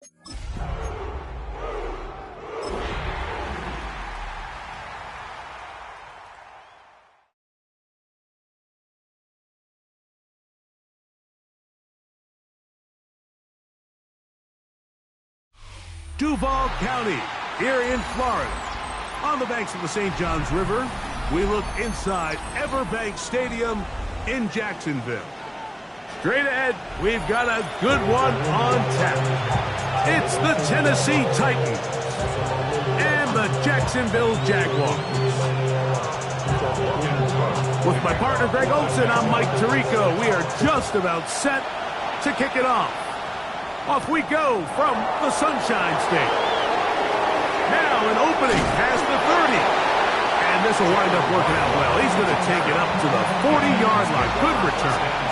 Duval County, here in Florida. On the banks of the St. Johns River, we look inside Everbank Stadium in Jacksonville. Straight ahead, we've got a good one on tap. It's the Tennessee Titans and the Jacksonville Jaguars. With my partner Greg Olson, I'm Mike Tirico. We are just about set to kick it off. Off we go from the Sunshine State. Now an opening past the 30. And this will wind up working out well. He's going to take it up to the 40-yard line. Good return.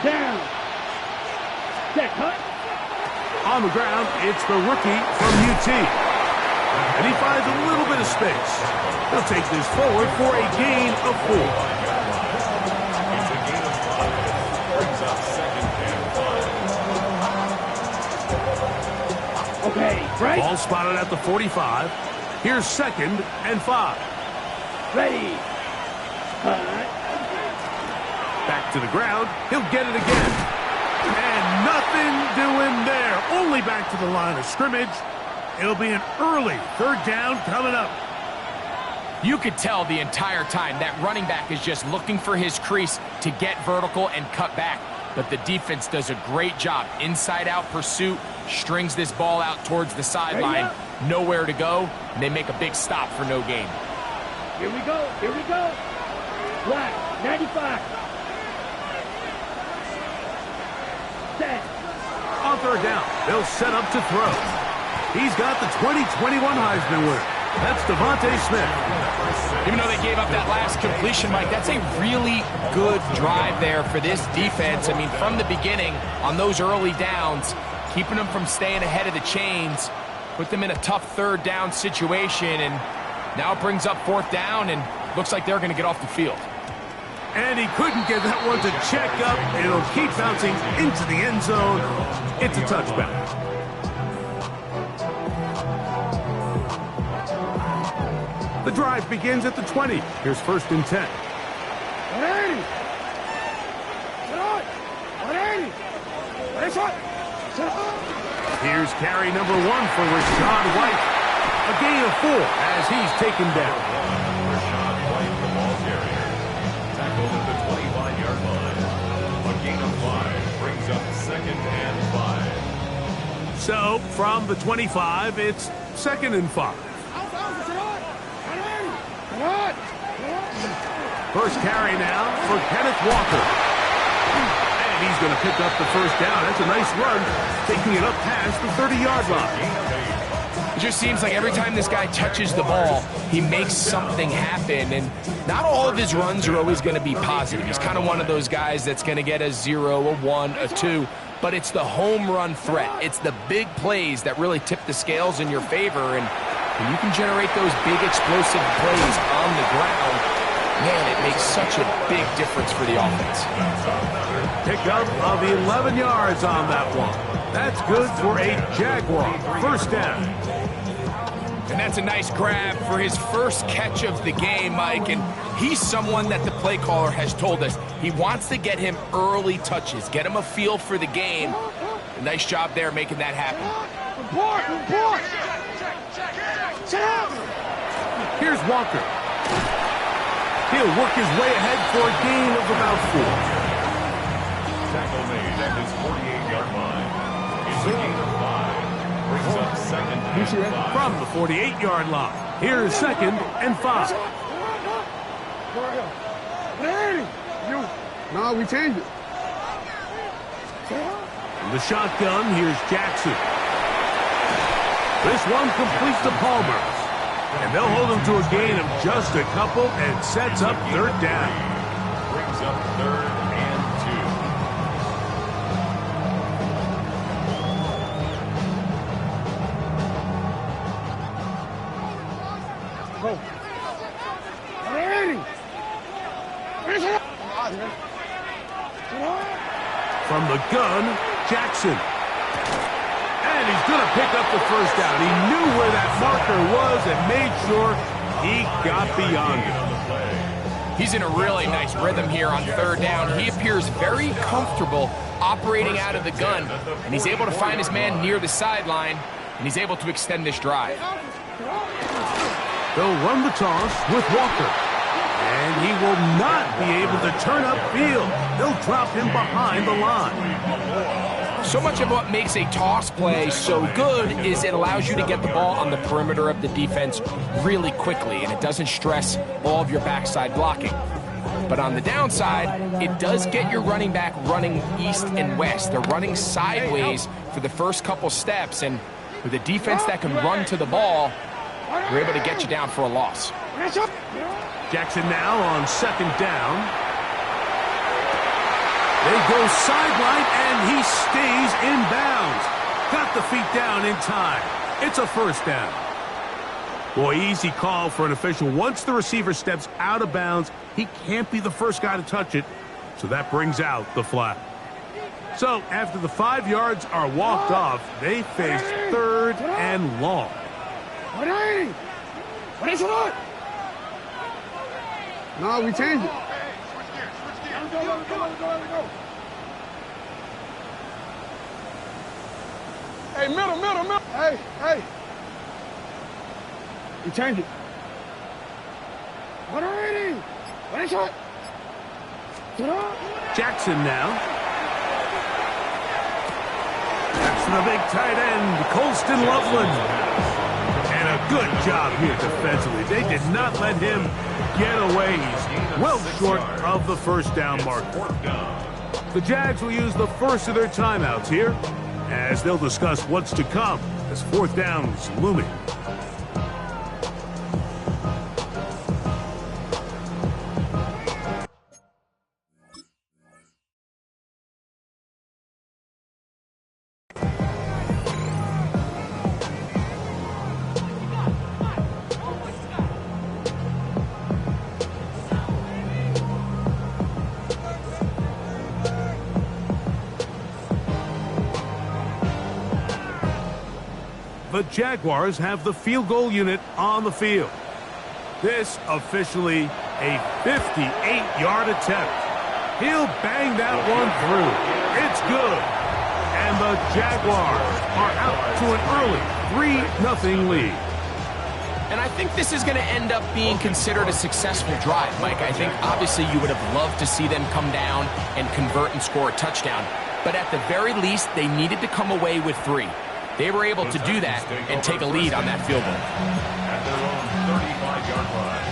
Down. Set cut. On the ground, it's the rookie from UT. And he finds a little bit of space. He'll take this forward for a gain of 4. Okay, right. Ball spotted at the 45. Here's 2nd and 5. Ready. Cut. Back to the ground. He'll get it again. And nothing doing there. Only back to the line of scrimmage. It'll be an early 3rd down coming up. You could tell the entire time that running back is just looking for his crease to get vertical and cut back. But the defense does a great job. Inside-out pursuit, strings this ball out towards the sideline. Nowhere to go, and they make a big stop for no gain. Here we go. Here we go. Black, 95. Set. On 3rd down, they'll set up to throw. He's got the 2021 Heisman winner. That's Devontae Smith. Even though they gave up that last completion, Mike, that's a really good drive there for this defense. I mean, from the beginning, on those early downs, keeping them from staying ahead of the chains, put them in a tough 3rd down situation, and now it brings up 4th down, and looks like they're going to get off the field. And he couldn't get that one to check up. It'll keep bouncing into the end zone. It's a touchback. The drive begins at the 20. Here's 1st and 10. 180. Here's carry number 1 for Rashad White. A gain of 4 as he's taken down. Rashad White, the ball carrier. Tackled at the 25-yard line. A gain of 5 brings up 2nd and 5. So, from the 25, it's 2nd and 5. First carry now for Kenneth Walker. And he's going to pick up the 1st down. That's a nice run, taking it up past the 30-yard line. It just seems like every time this guy touches the ball, he makes something happen. And not all of his runs are always going to be positive. He's kind of one of those guys that's going to get a 0, a 1, a 2. But it's the home run threat. It's the big plays that really tip the scales in your favor. And when you can generate those big explosive plays on the ground, man, it makes such a big difference for the offense. Pickup of 11 yards on that one. That's good for a Jaguar. 1st down. And that's a nice grab for his first catch of the game, Mike. And he's someone that the play caller has told us he wants to get him early touches, get him a feel for the game. A nice job there making that happen. Here's Walker. He'll work his way ahead for a gain of about 4. Tackle made at his 48-yard line. It's a gain of 5. Brings up 2nd and 5. From the 48-yard line, here's 2nd and 5. No, we changed it. From the shotgun, here's Jackson. This one completes to Palmer. And they'll hold him to a gain of just a couple and sets up 3rd down. Brings up 3rd and From the gun, Jackson. And he's going to pick up the first down. He knew where that marker was and made sure he got beyond it. He's in a really nice rhythm here on third down. He appears very comfortable operating out of the gun, and he's able to find his man near the sideline, and he's able to extend this drive. They'll run the toss with Walker. And he will not be able to turn upfield. They'll drop him behind the line. So much of what makes a toss play so good is it allows you to get the ball on the perimeter of the defense really quickly, and it doesn't stress all of your backside blocking. But on the downside, it does get your running back running east and west. They're running sideways for the first couple steps, and with a defense that can run to the ball, they're able to get you down for a loss. Jackson now on second down. They go sideline, and he stays in bounds. Got the feet down in time. It's a first down. Boy, easy call for an official. Once the receiver steps out of bounds, he can't be the first guy to touch it, so that brings out the flag. So after the 5 yards are walked off, they face third and long. No, we changed it. Hey, middle. Hey. We changed it. Jackson now. Jackson, the big tight end, Colston Loveland. And a good job here defensively. They did not let him get away. He's well short of the first down marker. The Jags will use the first of their timeouts here as they'll discuss what's to come as fourth down is looming. The Jaguars have the field goal unit on the field. This officially a 58-yard attempt. He'll bang that one through. It's good. And the Jaguars are out to an early 3-0 lead. And I think this is going to end up being considered a successful drive, Mike. I think obviously you would have loved to see them come down and convert and score a touchdown. But at the very least, they needed to come away with 3. They were able to do that and take a lead on that field goal. At their own 35-yard line.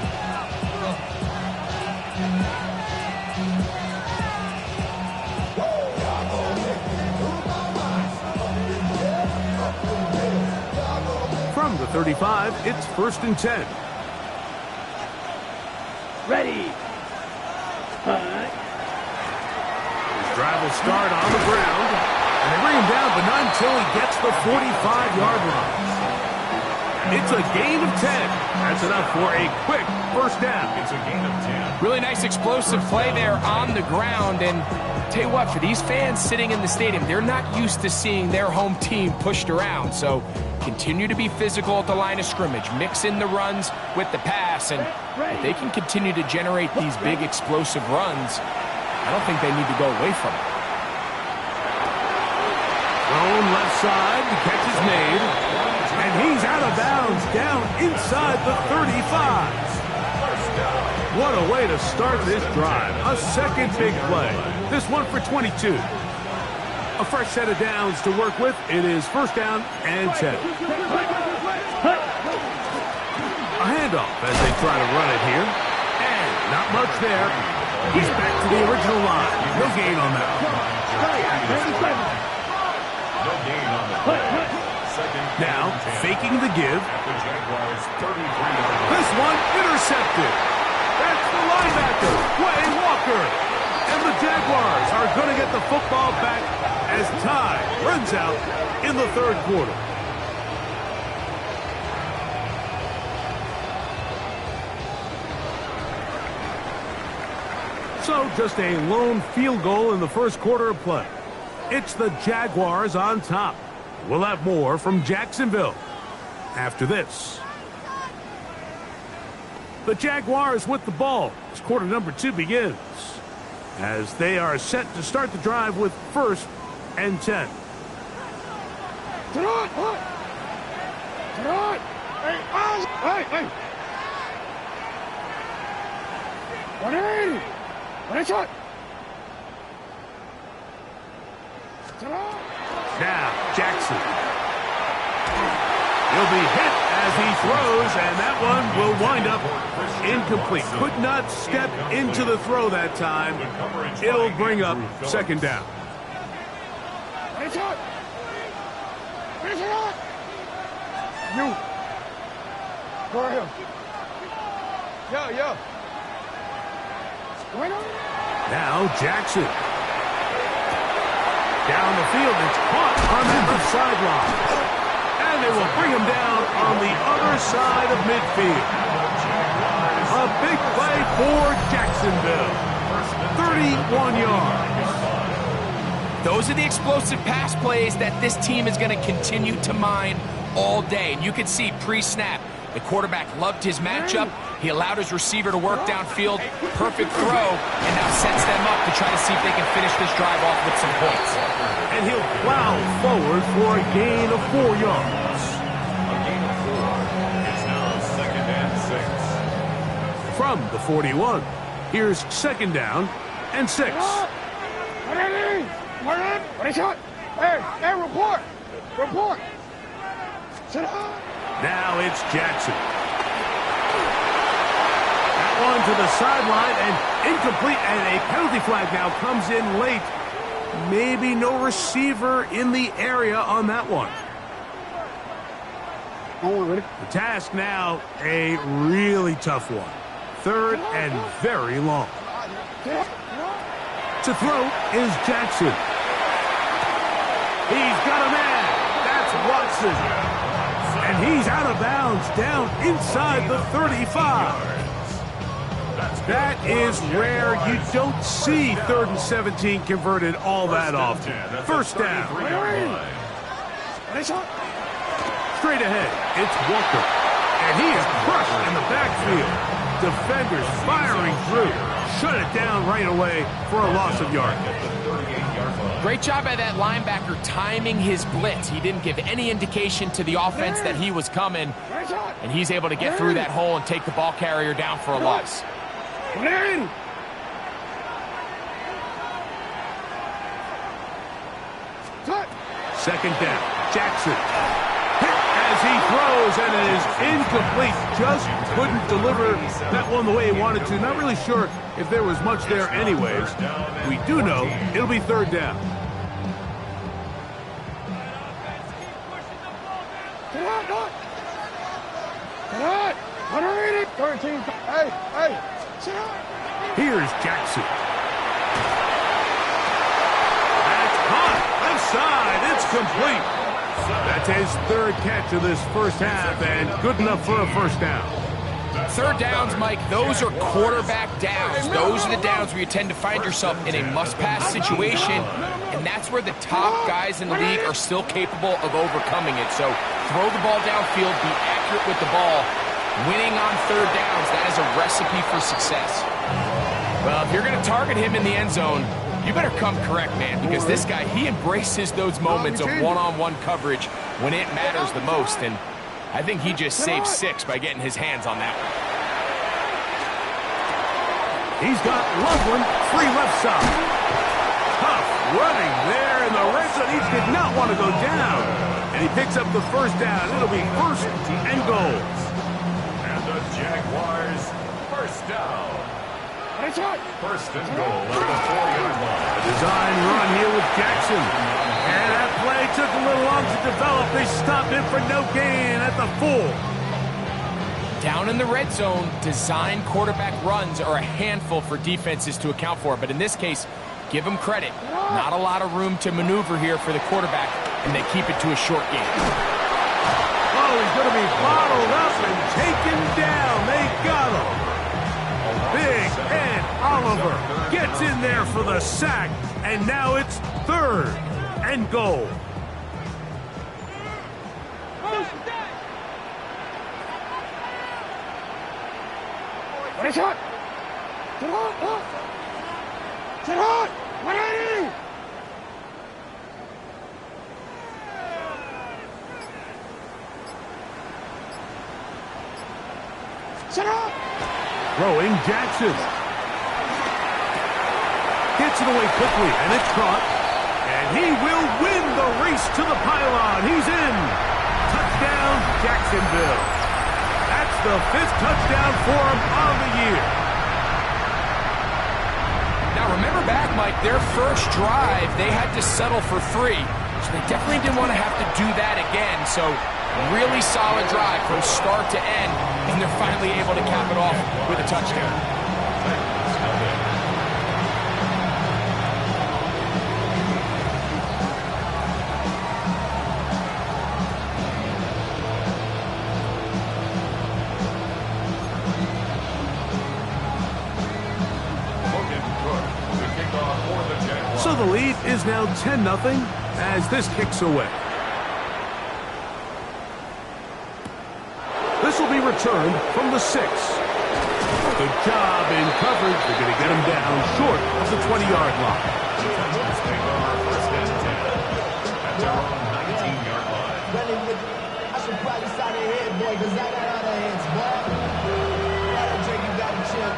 From the 35, it's 1st and 10. Ready. His drive will start on the ground. And they bring him down, but not until he gets the 45-yard line. It's a gain of 10. That's enough for a quick first down. It's a gain of 10. Really nice explosive play there on the ground. And tell you what, for these fans sitting in the stadium, they're not used to seeing their home team pushed around. So continue to be physical at the line of scrimmage. Mix in the runs with the pass. And if they can continue to generate these big explosive runs, I don't think they need to go away from it. Thrown left side, the catch is made, and he's out of bounds down inside the 35. What a way to start this drive. A second big play. This one for 22. A fresh set of downs to work with. It is 1st down and 10. A handoff as they try to run it here. And not much there. He's back to the original line. No gain on that. No gain on the play. Now, faking the give. At the Jaguars' 33-yard line. This one intercepted. That's the linebacker, Wayne Walker. And the Jaguars are going to get the football back as time runs out in the 3rd quarter. So just a lone field goal in the first quarter of play. It's the Jaguars on top. We'll have more from Jacksonville after this. The Jaguars with the ball as quarter number 2 begins, as they are set to start the drive with 1st and 10. Hey! 180! 180 shot! Now, Jackson. He'll be hit as he throws, and that one will wind up incomplete. Could not step into the throw that time. It'll bring up 2nd down. You. Go ahead. Yeah. Now Jackson. Down the field, it's caught on that left sideline. And they will bring him down on the other side of midfield. A big play for Jacksonville. 31 yards. Those are the explosive pass plays that this team is going to continue to mine all day. And you can see pre-snap, the quarterback loved his matchup. He allowed his receiver to work downfield. Perfect throw, and now sets them up to try to see if they can finish this drive off with some points. And he'll plow forward for a gain of 4 yards. A gain of 4. It's now 2nd and 6. From the 41, here's 2nd down and 6. Hey, report! Now it's Jackson. That one to the sideline and incomplete, and a penalty flag now comes in late. Maybe no receiver in the area on that one. The task now, a really tough one. 3rd and very long. To throw is Jackson. He's got a man. That's Watson. And he's out of bounds down inside the 35. That is rare. You don't see 3rd and 17 converted all that often. 1st down. Straight ahead, it's Walker. And he is crushed in the backfield. Defenders firing through. Shut it down right away for a loss of yard. Great job by that linebacker timing his blitz. He didn't give any indication to the offense that he was coming, and he's able to get through that hole and take the ball carrier down for a loss. 2nd down. Jackson. Hit as he throws, and it is incomplete. Just couldn't deliver that one the way he wanted to. Not really sure if there was much there anyways. We do know it'll be 3rd down. Hey. Here's Jackson. That's caught. Left side. It's complete. That's his 3rd catch of this first half, and good enough for a 1st down. 3rd downs, Mike, those are quarterback downs. Those are the downs where you tend to find yourself in a must-pass situation, and that's where the top guys in the league are still capable of overcoming it. So throw the ball downfield, be accurate with the ball. Winning on 3rd downs, that is a recipe for success. Well, if you're going to target him in the end zone, you better come correct, man, because this guy, he embraces those moments of one-on-one coverage when it matters the most, and I think he just saved 6 by getting his hands on that one. He's got Loveland free left side. Tough running there in the red zone. He did not want to go down, and he picks up the 1st down. It'll be 1st and goal. And the Jaguars, 1st down. 1st and goal at the 4-yard line. A design run here with Jackson. And that play took a little long to develop. They stopped it for no gain at the 4. Down in the red zone, design quarterback runs are a handful for defenses to account for. But in this case, give him credit. Not a lot of room to maneuver here for the quarterback, and they keep it to a short game. Oh, he's going to be bottled up and taken down. They got him. Big and Oliver gets in there for the sack, and now it's 3rd and goal. What a shot! Sit hard! Sit hard! 180! Sit hard! Throwing Jackson. Gets it away quickly, and it's caught. And he will win the race to the pylon. He's in. Touchdown, Jacksonville. That's the 5th touchdown for him on the year. Now remember back, Mike, their first drive, they had to settle for 3. So they definitely didn't want to have to do that again. So really solid drive from start to end, and they're finally able to cap it off with a touchdown. So the lead is now 10-0 as this kicks away. This will be returned from the 6. Good job in coverage. They're going to get him down short of the 20-yard line. First and 10 at their own 19-yard line. I should probably sign your head, boy, because I got other heads, boy. That'll drink, you got to chill.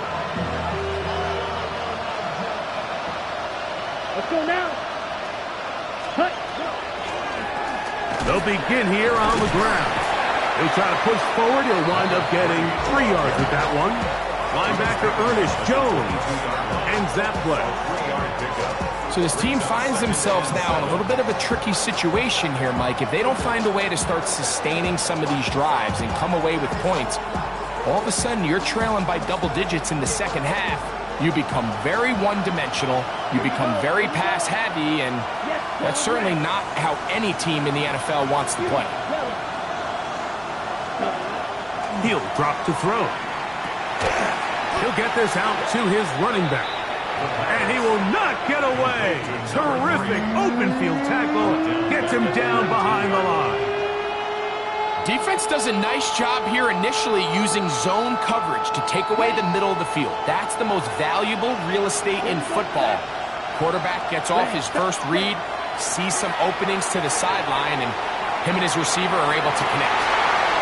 Let's go now. Cut. They'll begin here on the ground. They try to push forward. He'll wind up getting 3 yards with that one. Linebacker Ernest Jones ends that play. So this team finds themselves now in a little bit of a tricky situation here, Mike. If they don't find a way to start sustaining some of these drives and come away with points, all of a sudden you're trailing by double digits in the second half. You become very one-dimensional, you become very pass-heavy, and that's certainly not how any team in the NFL wants to play. He'll drop to throw. He'll get this out to his running back. And he will not get away. Terrific open field tackle. Gets him down behind the line. Defense does a nice job here initially using zone coverage to take away the middle of the field. That's the most valuable real estate in football. Quarterback gets off his first read, sees some openings to the sideline, and him and his receiver are able to connect.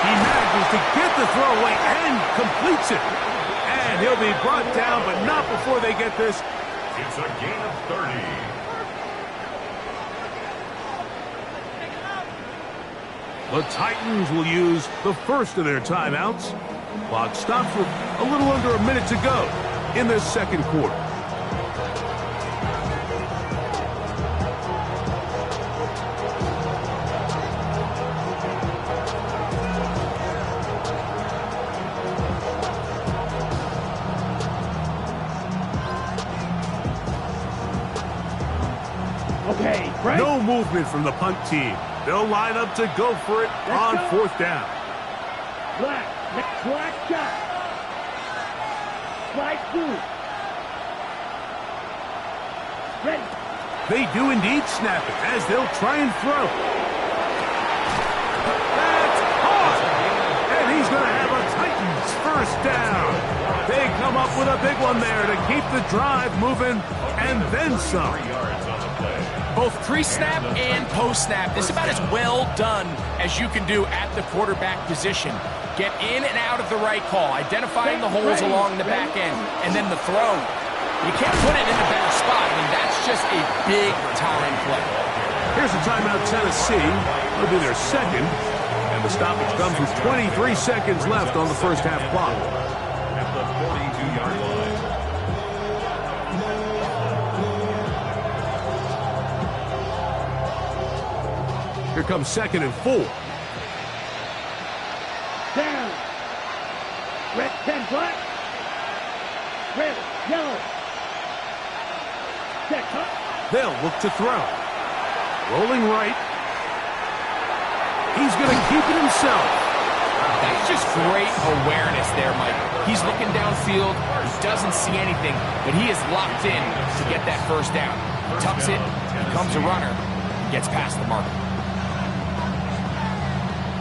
He manages to get the throw away and completes it. And he'll be brought down, but not before they get this. It's a gain of 30. The Titans will use the first of their timeouts. Clock stops with a little under a minute to go in this second quarter. Okay, right. No movement from the punt team. They'll line up to go for it on 4th down. Black shot. Slide through. Ready. They do indeed snap it as they'll try and throw. That's caught! And he's going to have a Titans first down. They come up with a big one there to keep the drive moving and then some. Both pre-snap and post-snap, this is about as well done as you can do at the quarterback position. Get in and out of the right call, identifying the holes along the back end, and then the throw. You can't put it in a better spot. I mean, that's just a big-time play. Here's a timeout, Tennessee. It'll be their second, and the stoppage comes with 23 seconds left on the first half clock. At the 42-yard line. Here comes 2nd and 4. Down. Red 10 black. Red, yellow. Check, cut. They'll look to throw. Rolling right. He's going to keep it himself. That's just great awareness there, Mike. He's looking downfield. He doesn't see anything, but he is locked in to get that first down. He tucks it, becomes a runner, and gets past the marker.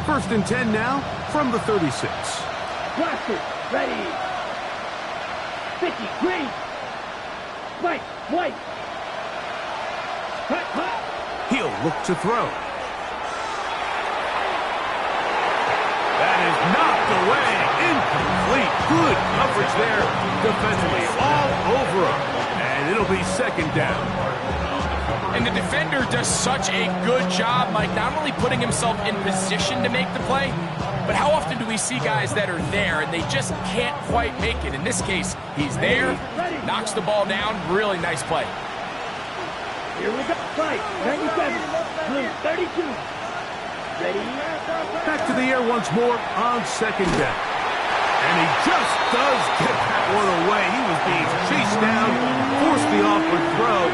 1st and 10 now from the 36. Blaster, ready. 50, green. White, white. Cut, cut. He'll look to throw. That is knocked away. Incomplete. Good coverage there defensively. All over him. And it'll be 2nd down. And the defender does such a good job, Mike, not only putting himself in position to make the play, but how often do we see guys that are there and they just can't quite make it? In this case, he's there, knocks the ball down. Really nice play. Here we go. Fight. 97. Blue, 32. Ready. Back to the air once more on 2nd down. And he just does get that one away. He was being chased down, forced the awkward throw.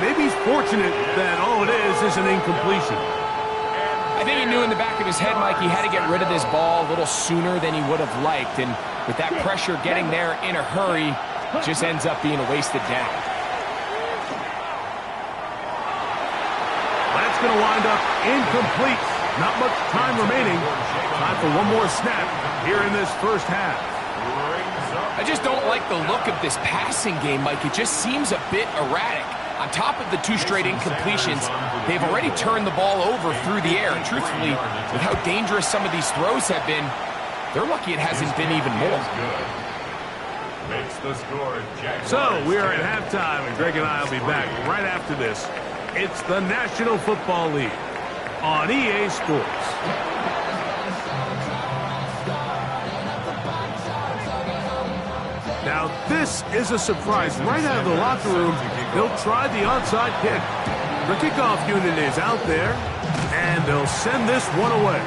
Maybe he's fortunate that all it is an incompletion. I think he knew in the back of his head, Mike, he had to get rid of this ball a little sooner than he would have liked. And with that pressure getting there in a hurry, it just ends up being a wasted down. That's going to wind up incomplete. Not much time remaining. Time for one more snap here in this first half. I just don't like the look of this passing game, Mike. It just seems a bit erratic. On top of the 2 straight incompletions, they've already turned the ball over through the air. And truthfully, with how dangerous some of these throws have been, they're lucky it hasn't been even more. Makes the score, jags. So we are at halftime, and Greg and I will be back right after this. It's the National Football League on EA Sports. Now, this is a surprise. Right out of the locker room, they'll try the onside kick. The kickoff unit is out there, and they'll send this one away.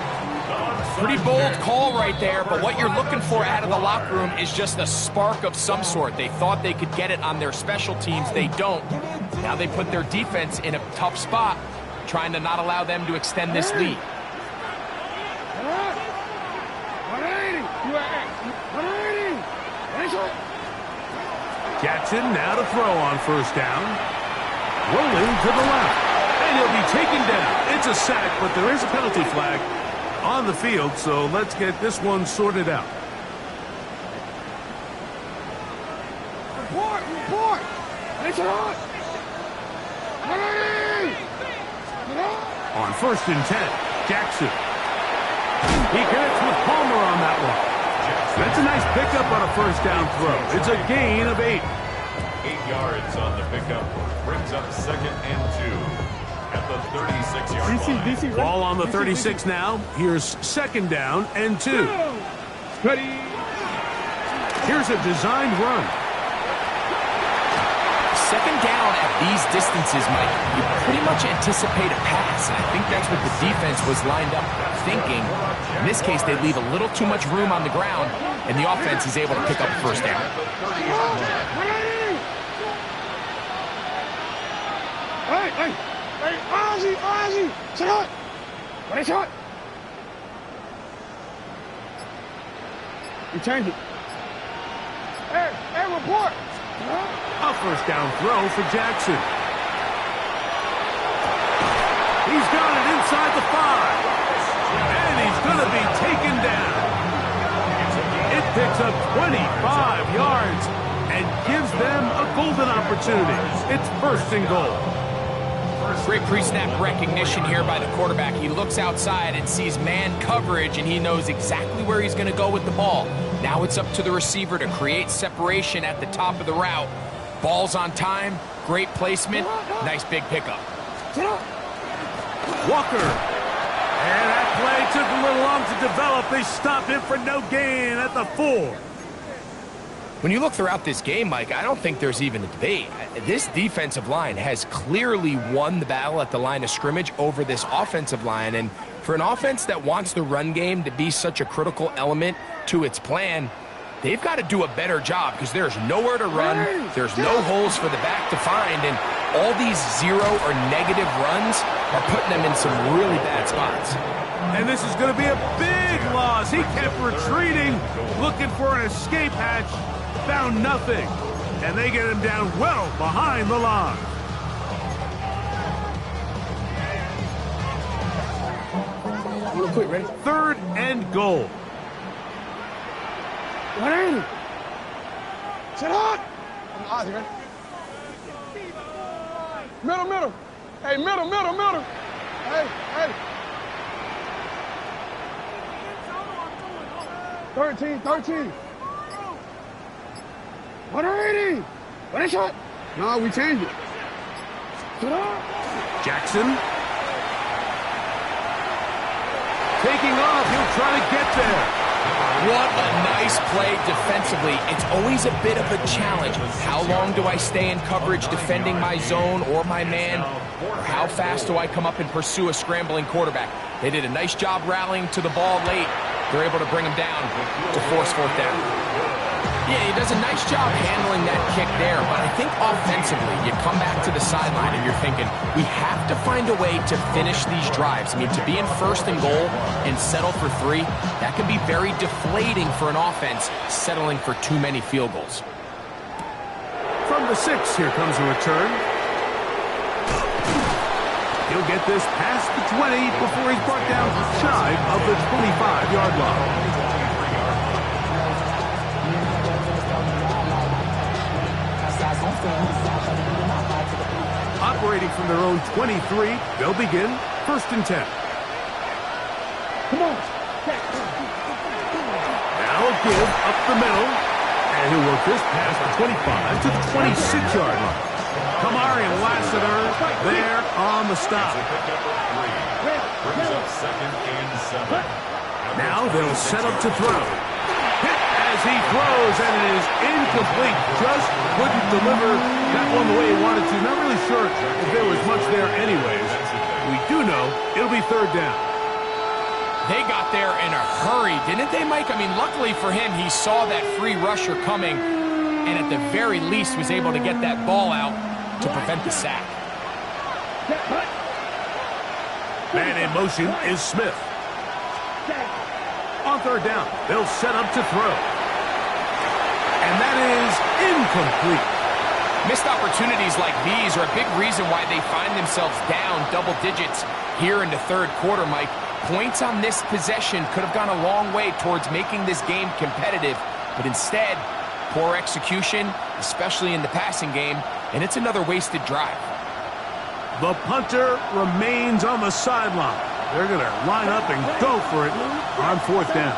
Pretty bold call right there, but what you're looking for out of the locker room is just a spark of some sort. They thought they could get it on their special teams. They don't. Now they put their defense in a tough spot, trying to not allow them to extend this lead. 180. 180. Jackson now to throw on 1st down. Rolling to the left. And he'll be taken down. It's a sack, but there is a penalty flag on the field, so let's get this one sorted out. Report. Report. It's on. 180. On 1st and 10, Jackson. He connects with Palmer on that one. That's a nice pickup on a 1st down throw. It's a gain of 8. 8 yards on the pickup. Brings up 2nd and 2 at the 36-yard line. Ball on the 36 now. Here's 2nd down and 2. Ready. Here's a designed run. 2nd down at these distances, Mike, you pretty much anticipate a pass, and I think that's what the defense was lined up thinking. In this case, they leave a little too much room on the ground, and the offense is able to pick up a 1st down. Hey, Ozzy, sit up. What is it? Return it. Hey, report. A 1st down throw for Jackson. He's got it inside the 5. And he's going to be taken down. It picks up 25 yards and gives them a golden opportunity. It's 1st and goal. Great pre-snap recognition here by the quarterback. He looks outside and sees man coverage, and he knows exactly where he's going to go with the ball. Now it's up to the receiver to create separation at the top of the route. Ball's on time, great placement, nice big pickup. Walker. And that play took a little long to develop. They stopped him for no gain at the 4. When you look throughout this game, Mike, I don't think there's even a debate. This defensive line has clearly won the battle at the line of scrimmage over this offensive line. And for an offense that wants the run game to be such a critical element to its plan, they've got to do a better job because there's nowhere to run. There's no holes for the back to find. And all these 0 or negative runs are putting them in some really bad spots. And this is going to be a big loss. He kept retreating, looking for an escape hatch. Found nothing. And they get him down well behind the line. Real quick, ready? 3rd and goal. 180. Sit hard. Ozzy, ready? Middle, middle. Hey, middle, middle, middle. Hey, hey. 13, 13. 180. What is shot? No, we changed it. Sit hard. Jackson. Taking off. He'll try to get there. What a nice play defensively. It's always a bit of a challenge. How long do I stay in coverage defending my zone or my man? Or how fast do I come up and pursue a scrambling quarterback? They did a nice job rallying to the ball late. They're able to bring him down to force 4th down. Yeah, he does a nice job handling that kick there, but I think offensively, you come back to the sideline and you're thinking, we have to find a way to finish these drives. I mean, to be in 1st and goal and settle for 3, that can be very deflating for an offense settling for too many field goals. From the 6, here comes a return. He'll get this past the 20 before he's brought down shy of the 25-yard line. Operating from their own 23, they'll begin 1st and 10. Come on. Now a give up the middle, and he'll work this past the 25 to the 26-yard line. Kamari Lassiter there on the stop. Brings up 2nd and 7. Now they'll set up to throw. Hit as he throws, and it is incomplete. Just couldn't deliver that one the way he wanted to. Not really sure if there was much there anyways. We do know it'll be 3rd down. They got there in a hurry, didn't they, Mike? I mean, luckily for him, he saw that free rusher coming, and at the very least was able to get that ball out to prevent the sack. Man in motion is Smith. On 3rd down, they'll set up to throw. And that is incomplete. Missed opportunities like these are a big reason why they find themselves down double digits here in the 3rd quarter, Mike. Points on this possession could have gone a long way towards making this game competitive, but instead, poor execution, especially in the passing game, and it's another wasted drive. The punter remains on the sideline. They're going to line up and go for it on 4th down.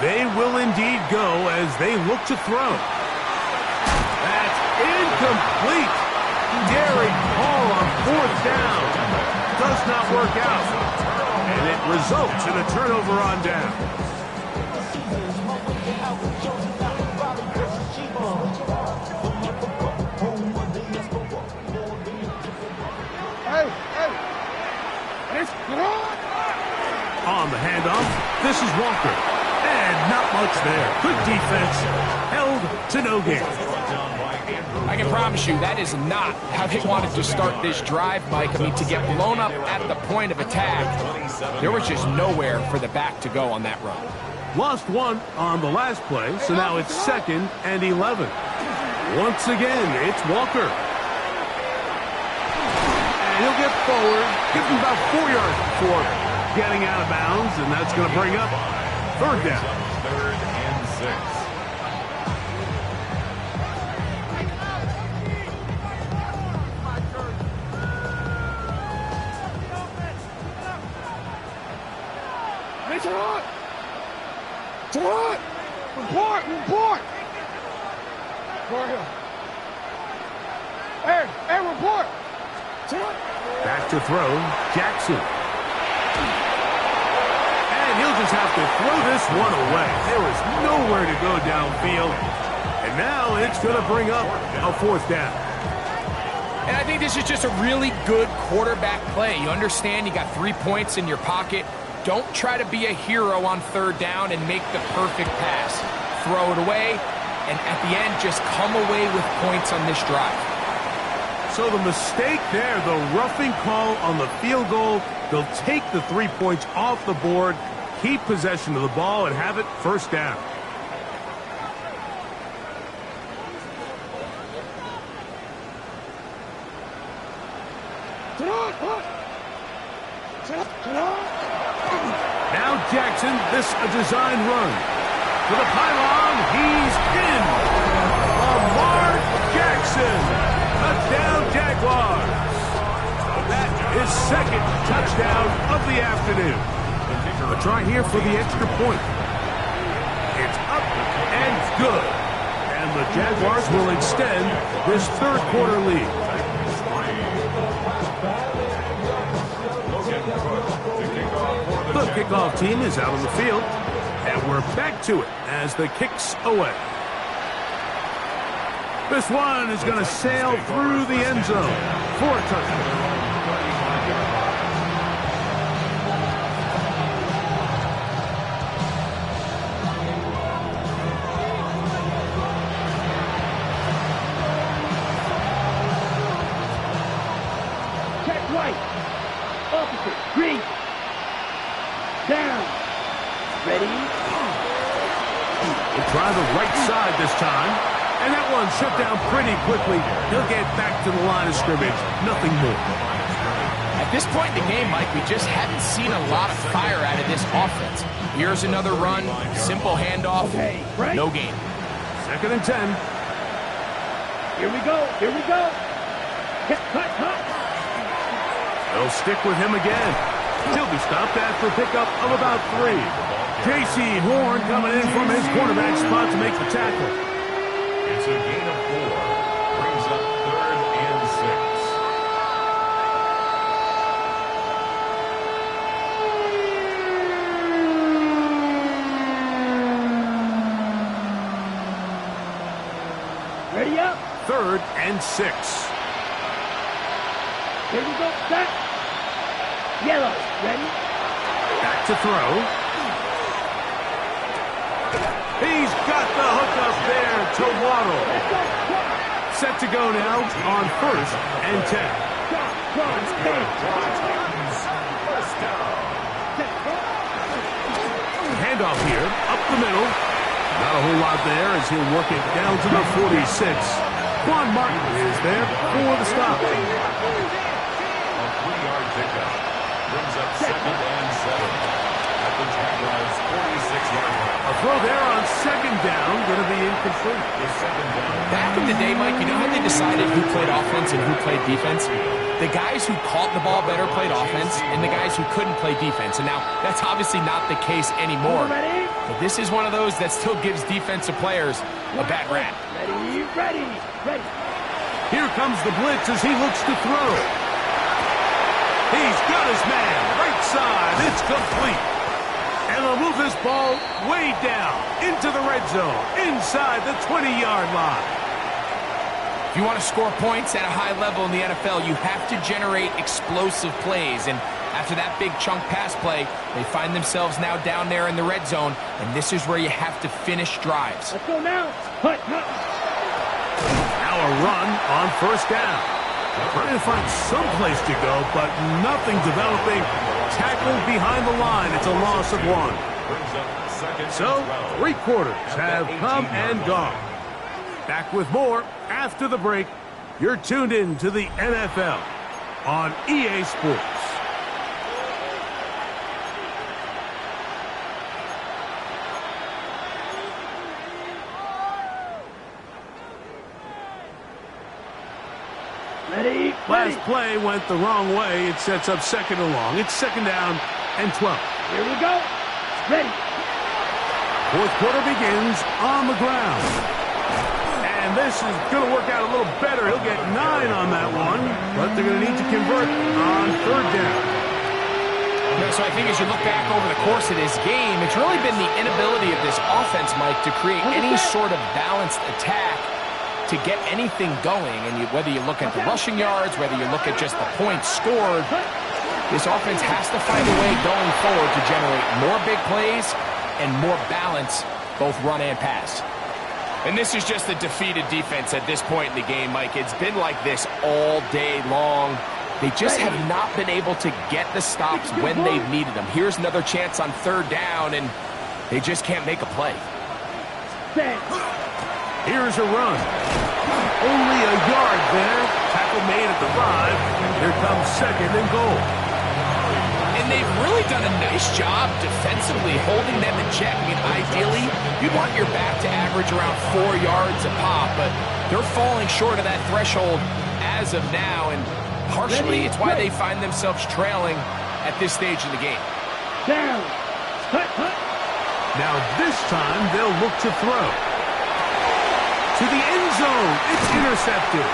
They will indeed go as they look to throw. That's incomplete. Derek Hall on 4th down. Does not work out. And it results in a turnover on down. On the handoff, this is Walker. And not much there. Good defense. Held to no gain. I can promise you that is not how they wanted to start this drive, Mike. I mean, to get blown up at the point of attack, there was just nowhere for the back to go on that run. Lost 1 on the last play, so now it's 2nd and 11. Once again, it's Walker. And he'll get forward, give him about 4 yards before getting out of bounds, and that's going to bring up 3rd down. 3rd and 6. Report! Report! Report here. Hey, report! Back to throw, Jackson. And he'll just have to throw this one away. There was nowhere to go downfield. And now it's going to bring up a 4th down. And I think this is just a really good quarterback play. You understand you got 3 points in your pocket. Don't try to be a hero on 3rd down and make the perfect pass. Throw it away, and at the end, just come away with points on this drive. So the mistake there, the roughing call on the field goal, they'll take the 3 points off the board, keep possession of the ball, and have it first down. Now Jackson, this a design run. To the pylon, he's in. Lamar Jackson. Touchdown, Jaguars. That is second touchdown of the afternoon. A try here for the extra point. It's up and good. And the Jaguars will extend this third quarter lead. The kickoff team is out on the field. And we're back to it as the kick's away. This one is going to sail through the end zone for a touchdown. Check right. Opposite. Green. Down. Ready. We'll try the right side this time. And that one shut down pretty quickly. He'll get back to the line of scrimmage. Nothing more. At this point in the game, Mike, we just haven't seen a lot of fire out of this offense. Here's another run. Simple handoff. Okay, Frank. No gain. 2nd and 10. Here we go. Here we go. Cut. They'll stick with him again. He'll be stopped after a pickup of about 3. J.C. Horn coming in from his quarterback spot to make the tackle. It's a gain of 4. Brings up 3rd and 6. Ready up. 3rd and 6. Here we go. Set. Yellow. Ready. Back to throw. He's got the hookup there to Waddle. Set to go now on 1st and 10. Handoff here, up the middle. Not a whole lot there as he'll work it down to the 46. Quan Martin is there for the stop.6. A 3-yard pickup. Brings up 2nd and 7. At the Jaguars' 46-yard line. A throw there on 2nd down, going to be incomplete. Back in the day, Mike, you know how they decided who played offense and who played defense? The guys who caught the ball better played offense, and the guys who couldn't play defense. And now, that's obviously not the case anymore. Ready. But this is one of those that still gives defensive players a bad rap. Ready. Here comes the blitz as he looks to throw. He's got his man, right side, it's complete. And they'll move this ball way down into the red zone, inside the 20-yard line. If you want to score points at a high level in the NFL, you have to generate explosive plays. And after that big chunk pass play, they find themselves now down there in the red zone, and this is where you have to finish drives. Let's go now. Cut. Now a run on 1st down. Trying to find some place to go, but nothing developing. Tackled behind the line. It's a loss of 1. So, 3 quarters have come and gone. Back with more after the break. You're tuned in to the NFL on EA Sports. Ready. Last play went the wrong way. It sets up 2nd and long. It's 2nd down and 12. Here we go. Ready. 4th quarter begins on the ground. And this is going to work out a little better. He'll get 9 on that one, but they're going to need to convert on 3rd down. So I think as you look back over the course of this game, it's really been the inability of this offense, Mike, to create any sort of balanced attack to get anything going. And whether you look at the rushing yards, whether you look at just the points scored, this offense has to find a way going forward to generate more big plays and more balance, both run and pass. And this is just a defeated defense at this point in the game, Mike. It's been like this all day long. They just have not been able to get the stops when they've needed them. Here's another chance on 3rd down, and they just can't make a play. Here's a run. Only a yard there. Tackle made at the 5. Here comes 2nd and goal. And they've really done a nice job defensively holding them in check. I mean, ideally, you want your back to average around 4 yards a pop, but they're falling short of that threshold as of now, and partially it's why they find themselves trailing at this stage in the game. Down. Hut, hut. Now this time they'll look to throw. To the end zone. It's intercepted.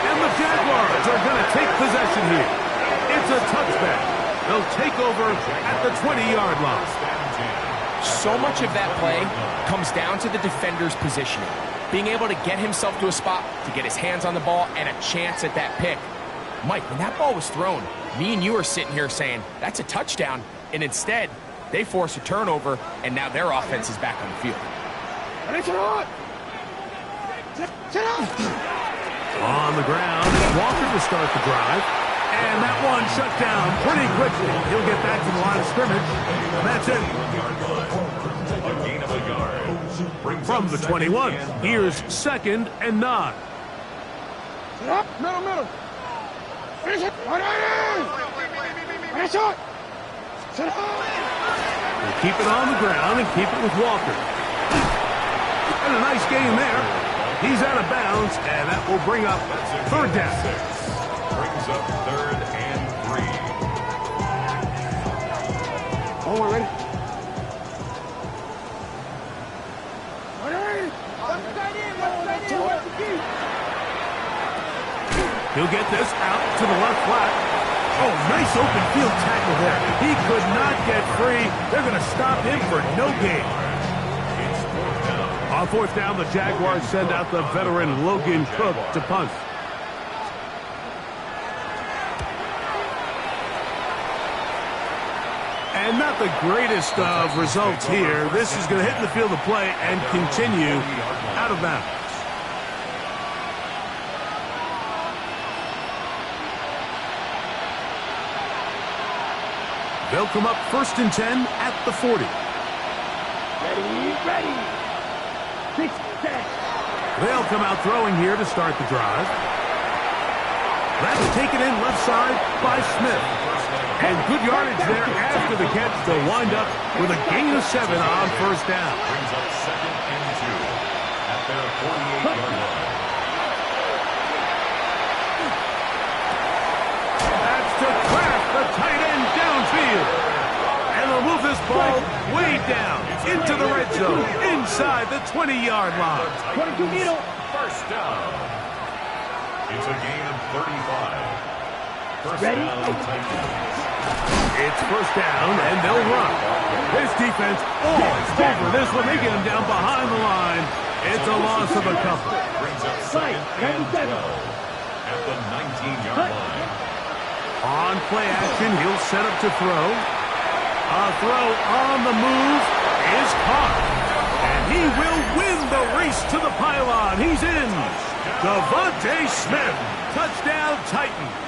And the Jaguars are going to take possession here. It's a touchback. They'll take over at the 20-yard line. So much of that play comes down to the defender's positioning. Being able to get himself to a spot, to get his hands on the ball, and a chance at that pick. Mike, when that ball was thrown, me and you are sitting here saying, that's a touchdown. And instead, they force a turnover, and now their offense is back on the field. On the ground, it's Walker to start the drive. And that one shut down pretty quickly. He'll get back to the line of scrimmage. That's it. A gain of a yard. From the 21, here's 2nd and 9. Middle. We'll keep it on the ground and keep it with Walker. And a nice game there. He's out of bounds, and that will bring up 3rd down. Brings up 3rd and 3. Oh, we're ready. He'll get this out to the left flat. Oh, nice open field tackle there. He could not get free. They're going to stop him for no gain. On 4th down, the Jaguars send out the veteran Logan Cook to punt. And not the greatest of results here. This is going to hit in the field of play and continue out of bounds. They'll come up 1st and 10 at the 40. Ready. 6 set. They'll come out throwing here to start the drive. That's taken in left side by Smith. And good yardage there after the catch. They'll wind up with a gain of 7 on 1st down. Brings up 2nd and 2 at their 48-yard line. That's to Kraft, the tight end downfield. And they'll move this ball way down into the red zone, inside the 20-yard line. 22 middle. 1st down. It's a gain of 35. 1st Ready? down, Titans. It's 1st down, and they'll run. This defense all over this one. They get him down behind the line. It's a loss of a couple. Brings up 2nd and 12 at the 19-yard line. On play action, he'll set up to throw. A throw on the move is caught. And he will win the race to the pylon. He's in. Devontae Smith. Touchdown, Titans.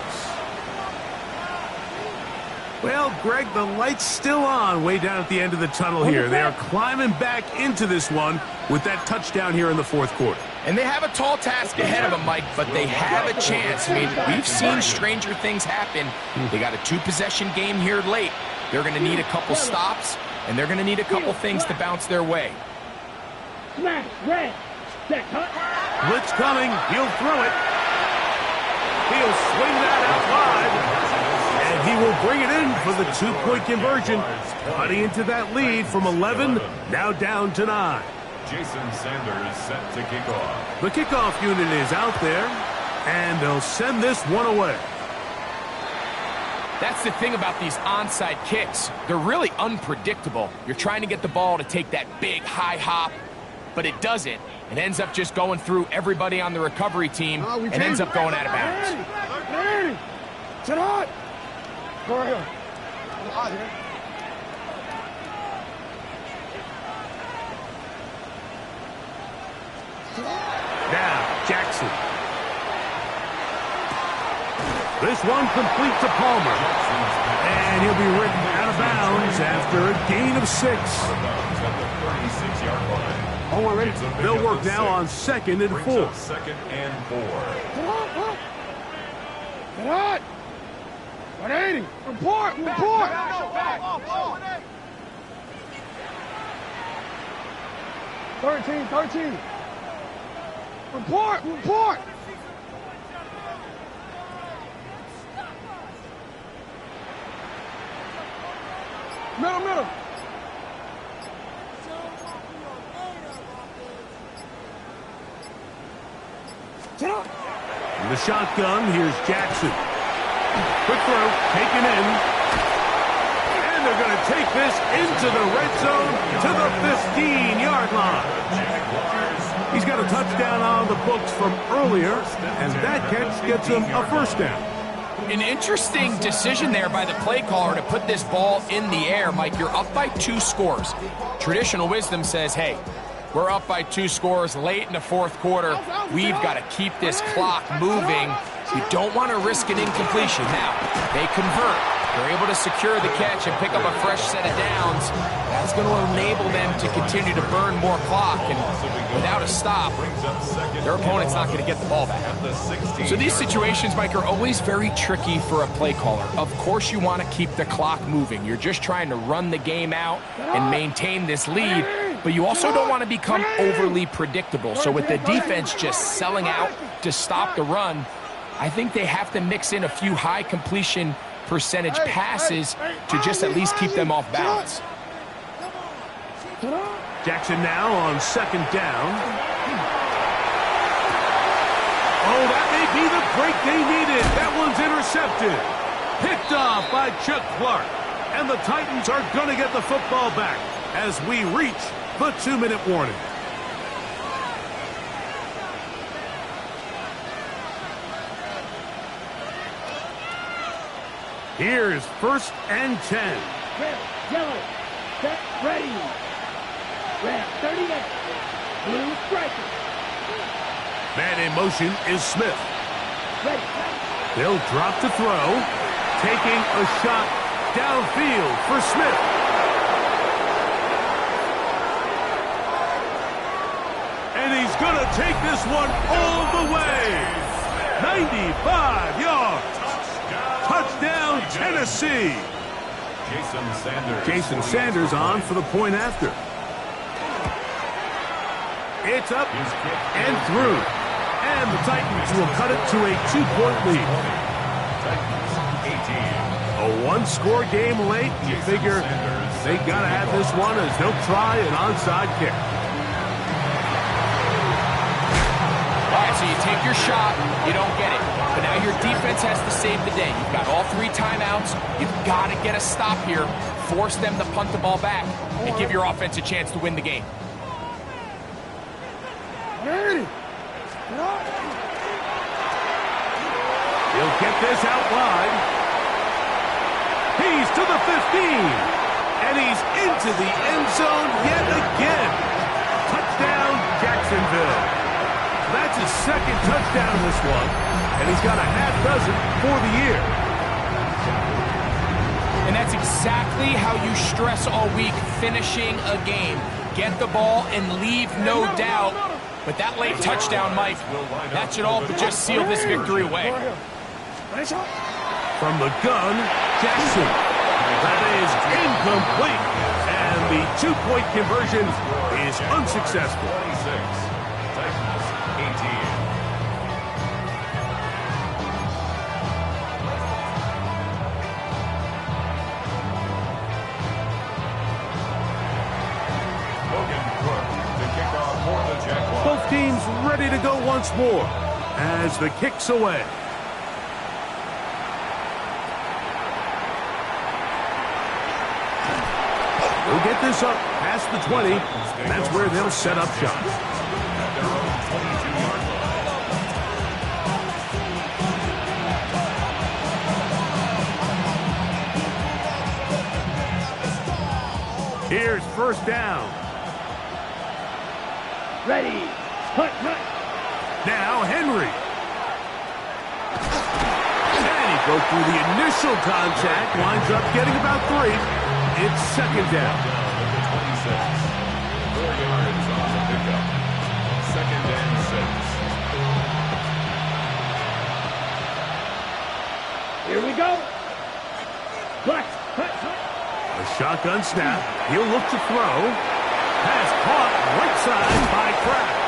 Well, Greg, the light's still on way down at the end of the tunnel here. They are climbing back into this one with that touchdown here in the 4th quarter. And they have a tall task ahead of them, Mike, but they have a chance. I mean, we've seen stranger things happen. They got a 2-possession game here late. They're going to need a couple stops, and they're going to need a couple things to bounce their way. Smash. Red. Set. Hut. Blitz coming. He'll throw it. He'll swing that out wide. And he will bring it in for the 2-point conversion. Cutting into that lead from 11, now down to 9. Jason Sanders set to kick off. The kickoff unit is out there, and they'll send this one away. That's the thing about these onside kicks. They're really unpredictable. You're trying to get the ball to take that big high hop, but it doesn't. It ends up just going through everybody on the recovery team and ends up going out of bounds. Sit on. Go right here. Now, Jackson. This one complete to Palmer. And he'll be written out of bounds after a gain of 6. Oh, I'm ready. They'll work now on 2nd and 4. 2nd and 4. Get on! 180. Report! Report! Back. 13. Report! Middle. In the shotgun, here's Jackson. Quick throw, taken in. And they're going to take this into the red zone to the 15-yard line. He's got a touchdown on the books from earlier, and that catch gets him a first down. An interesting decision there by the play caller to put this ball in the air. Mike, you're up by 2 scores. Traditional wisdom says, hey, we're up by 2 scores late in the 4th quarter. We've got to keep this clock moving. You don't want to risk an incompletion. Now, they convert. They're able to secure the catch and pick up a fresh set of downs. That's going to enable them to continue to burn more clock. And without a stop, their opponent's not going to get the ball back. So these situations, Mike, are always very tricky for a play caller. Of course you want to keep the clock moving. You're just trying to run the game out and maintain this lead. But you also don't want to become overly predictable. So with the defense just selling out to stop the run, I think they have to mix in a few high completion percentage passes to just at least keep them off balance. Jackson now on 2nd down. Oh, that may be the break they needed. That one's intercepted. Picked off by Chuck Clark. And the Titans are going to get the football back as we reach the 2-minute warning. Here's 1st and 10. Red, yellow, set, ready. Red, 38. Blue, striker. Man in motion is Smith. Ready. They'll drop to throw. Taking a shot downfield for Smith. And he's going to take this one all the way. 95 yards. Touchdown, Tennessee. Jason Sanders on for the point after. It's up and through. And the Titans will cut it to a 2-point lead. A 1-score game late. You figure they got to have this one as they'll try an onside kick. All right, so you take your shot, you don't get it. But now your defense has to save the day. You've got all 3 timeouts. You've got to get a stop here. Force them to punt the ball back and give your offense a chance to win the game. He'll get this out wide. He's to the 15. And he's into the end zone yet again. Touchdown, Jacksonville. That's his 2nd touchdown in this one, and he's got a half dozen for the year. And that's exactly how you stress all week, finishing a game. Get the ball and leave no doubt. But that late touchdown, Mike, that should all but just seal this victory away. From the gun, Jackson. That is incomplete. And the 2-point conversion is unsuccessful. 18. Both teams ready to go once more as the kick's away. They'll get this up past the 20. That's where they'll set up shop. Here's 1st down. Ready. Now Henry. And he broke through the initial contact, winds up getting about 3. It's second down. Down at the 26. 4 yards on the pickup. Second and 6. Here we go. Black. A shotgun snap. He'll look to throw. Pass caught right side by Kraft.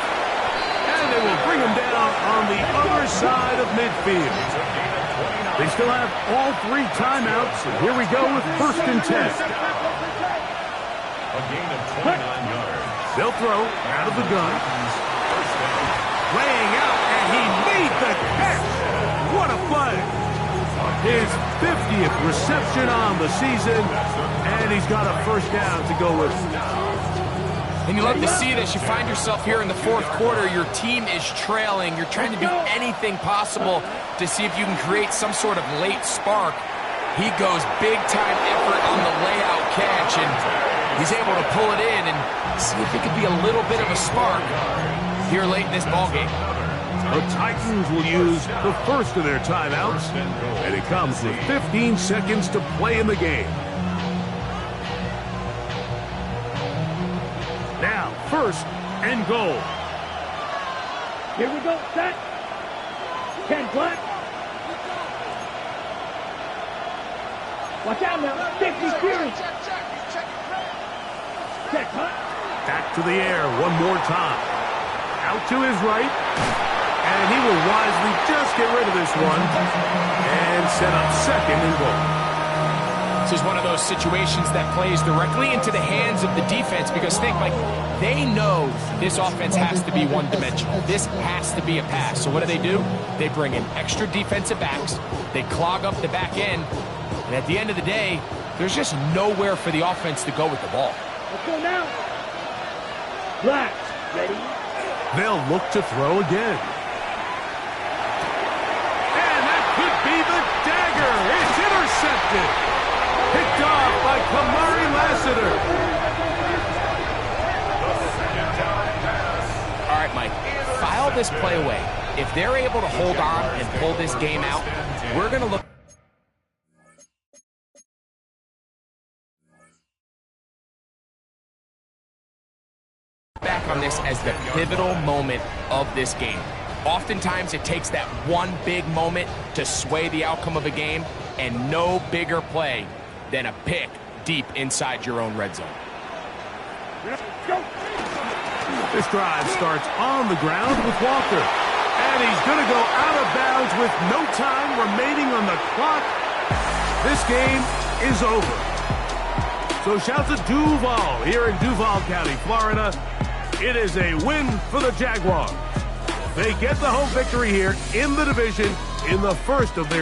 And they will bring him down on the other side of midfield. They still have all 3 timeouts. And here we go with 1st and 10. A gain of 29 yards. They'll throw out of the gun. Laying out, and he made the catch. What a play. His 50th reception on the season, and he's got a first down to go with. And you love to see this. You find yourself here in the 4th quarter. Your team is trailing. You're trying to do anything possible to see if you can create some sort of late spark. He goes big-time effort on the layout catch, and he's able to pull it in and see if it could be a little bit of a spark here late in this ballgame. The Titans will use the first of their timeouts, and it comes with 15 seconds to play in the game. Now, 1st and goal. Here we go. Set. 10 black. Watch out now. 50 Fury. Check, Back to the air one more time. Out to his right. And he will wisely just get rid of this one and set up 2nd and goal. This is one of those situations that plays directly into the hands of the defense because think, like, they know this offense has to be one-dimensional. This has to be a pass. So what do? They bring in extra defensive backs. They clog up the back end. And at the end of the day, there's just nowhere for the offense to go with the ball. Let's go now. Black. Ready? They'll look to throw again. Be the dagger. It's intercepted. Picked off by Kamari Lassiter. All right, Mike, file this play away. If they're able to hold on and pull this game out, we're going to look back on this as the pivotal moment of this game. Oftentimes, it takes that one big moment to sway the outcome of a game, and no bigger play than a pick deep inside your own red zone. This drive starts on the ground with Walker. And he's going to go out of bounds with no time remaining on the clock. This game is over. So shout to Duval here in Duval County, Florida. It is a win for the Jaguars. They get the home victory here in the division in the first of their